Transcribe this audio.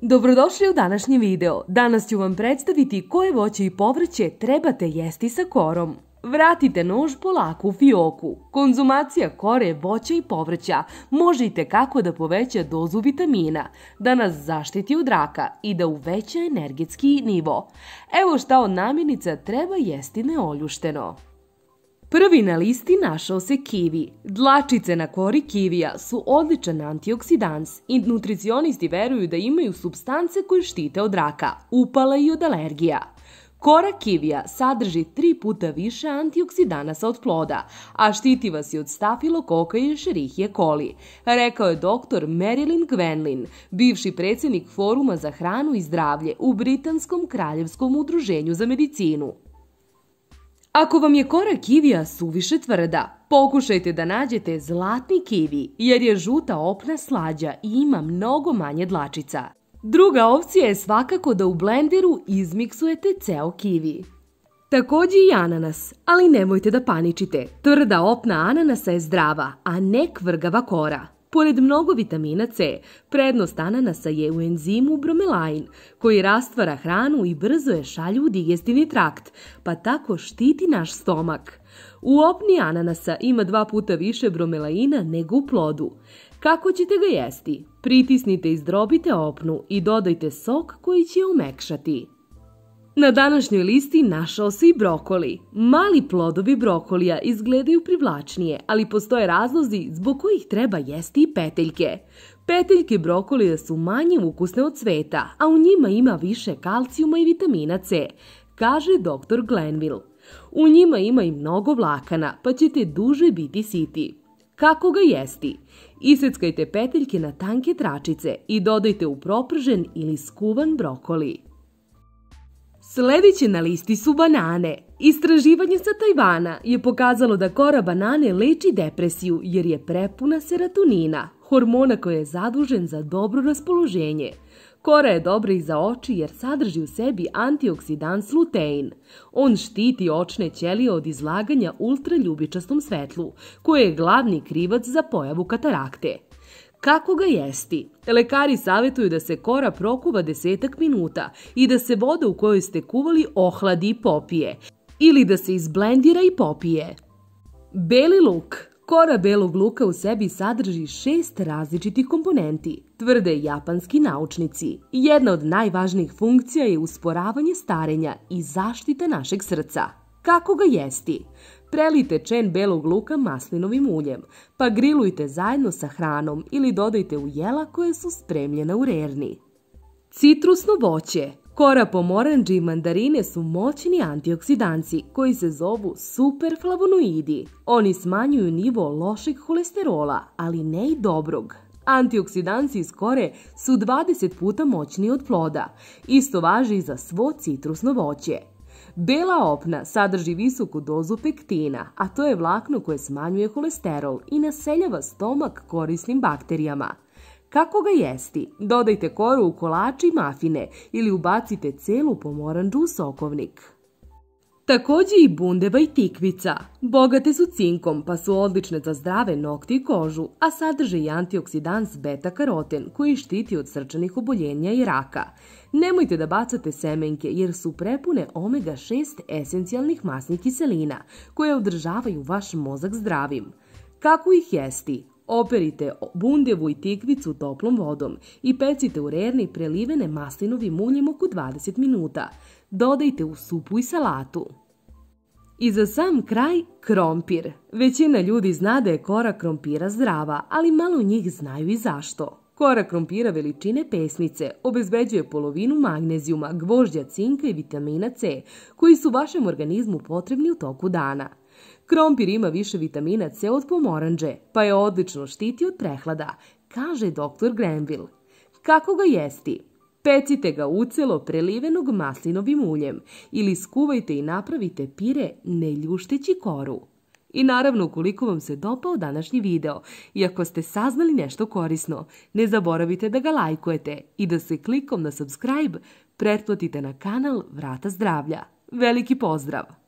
Dobrodošli u današnji video. Danas ću vam predstaviti koje voće i povrće trebate jesti sa korom. Vratite nož polako u fioku. Konzumacija kore, voća i povrća može itekako da poveća dozu vitamina, da nas zaštiti od raka i da uveća energetski nivo. Evo šta od namirnica treba jesti neoljušteno. Prvi na listi našao se kivi. Dlačice na kori kivija su odličan antioksidans i nutricionisti veruju da imaju supstance koje štite od raka, upala i od alergija. Kora kivija sadrži 3 puta više antioksidanasa od ploda, a štiti vas i od stafilokoka i Escherichia coli, rekao je dr. Marilyn Quenlin, bivši predsjednik Foruma za hranu i zdravlje u Britanskom kraljevskom udruženju za medicinu. Ako vam je kora kivija suviše tvrda, pokušajte da nađete zlatni kivi jer je žuta opna slađa i ima mnogo manje dlačica. Druga opcija je svakako da u blenderu izmiksujete ceo kivi. Također i ananas, ali nemojte da paničite. Tvrda opna ananasa je zdrava, a ne kvrgava kora. Pored mnogo vitamina C, prednost ananasa je u enzimu bromelain, koji rastvara hranu i brzo je šalje u digestivni trakt, pa tako štiti naš stomak. U opni ananasa ima 2 puta više bromelaina nego u plodu. Kako ćete ga jesti? Pritisnite i zdrobite opnu i dodajte sok koji će umekšati. Na današnjoj listi našao se i brokoli. Mali plodovi brokolija izgledaju privlačnije, ali postoje razlozi zbog kojih treba jesti i peteljke. Peteljke brokolija su manje ukusne od cveta, a u njima ima više kalcijuma i vitamina C, kaže dr. Glenville. U njima ima i mnogo vlakana, pa ćete duže biti siti. Kako ga jesti? Iseckajte peteljke na tanke tračice i dodajte u propržen ili skuvan brokoli. Sljedeće na listi su banane. Istraživanje sa Tajvana je pokazalo da kora banane leči depresiju jer je prepuna serotonina, hormona koji je zadužen za dobro raspoloženje. Kora je dobra i za oči jer sadrži u sebi antioksidans lutein. On štiti očne ćelije od izlaganja ultraljubičastom svetlu, koje je glavni krivac za pojavu katarakte. Kako ga jesti? Lekari savjetuju da se kora prokuva 10 minuta i da se voda u kojoj ste kuvali ohladi i popije, ili da se izblendira i popije. Beli luk. Kora belog luka u sebi sadrži 6 različitih komponenti, tvrde japanski naučnici. Jedna od najvažnijih funkcija je usporavanje starenja i zaštita našeg srca. Kako ga jesti? Prelijte čen belog luka maslinovim uljem, pa grilujte zajedno sa hranom ili dodajte u jela koje su spremljena u rerni. Citrusno voće. Kora pomorandži i mandarine su moćni antioksidanci koji se zovu superflavonoidi. Oni smanjuju nivo lošeg holesterola, ali ne i dobrog. Antioksidanci iz kore su 20 puta moćniji od ploda. Isto važi i za svo citrusno voće. Bela opna sadrži visoku dozu pektina, a to je vlakno koje smanjuje holesterol i naseljava stomak korisnim bakterijama. Kako ga jesti? Dodajte koru u kolače i mafine ili ubacite celu pomorandžu u sokovnik. Također i bundeva i tikvica. Bogate su cinkom pa su odlične za zdrave nokte i kožu, a sadrže i antioksidans beta-karoten koji štiti od srčanih oboljenja i raka. Nemojte da bacate semenke jer su prepune omega-6 esencijalnih masnih kiselina koje održavaju vaš mozak zdravim. Kako ih jesti? Operite bundevu i tikvicu toplom vodom i pecite u rerni prelivene maslinovim uljem oko 20 minuta. Dodajte u supu i salatu. I za sam kraj, krompir. Većina ljudi zna da je kora krompira zdrava, ali malo njih znaju i zašto. Kora krompira veličine pesnice obezbeđuje polovinu magnezijuma, gvožđa, cinka i vitamina C, koji su vašem organizmu potrebni u toku dana. Krompir ima više vitamina C od pomorandže, pa je odlično štiti od prehlada, kaže dr. Grenville. Kako ga jesti? Pecite ga ucelo prelivenog maslinovim uljem ili skuvajte i napravite pire ne ljušteći koru. I naravno, ukoliko vam se dopao današnji video i ako ste saznali nešto korisno, ne zaboravite da ga lajkujete i da se klikom na subscribe pretplatite na kanal Vrata zdravlja. Veliki pozdrav!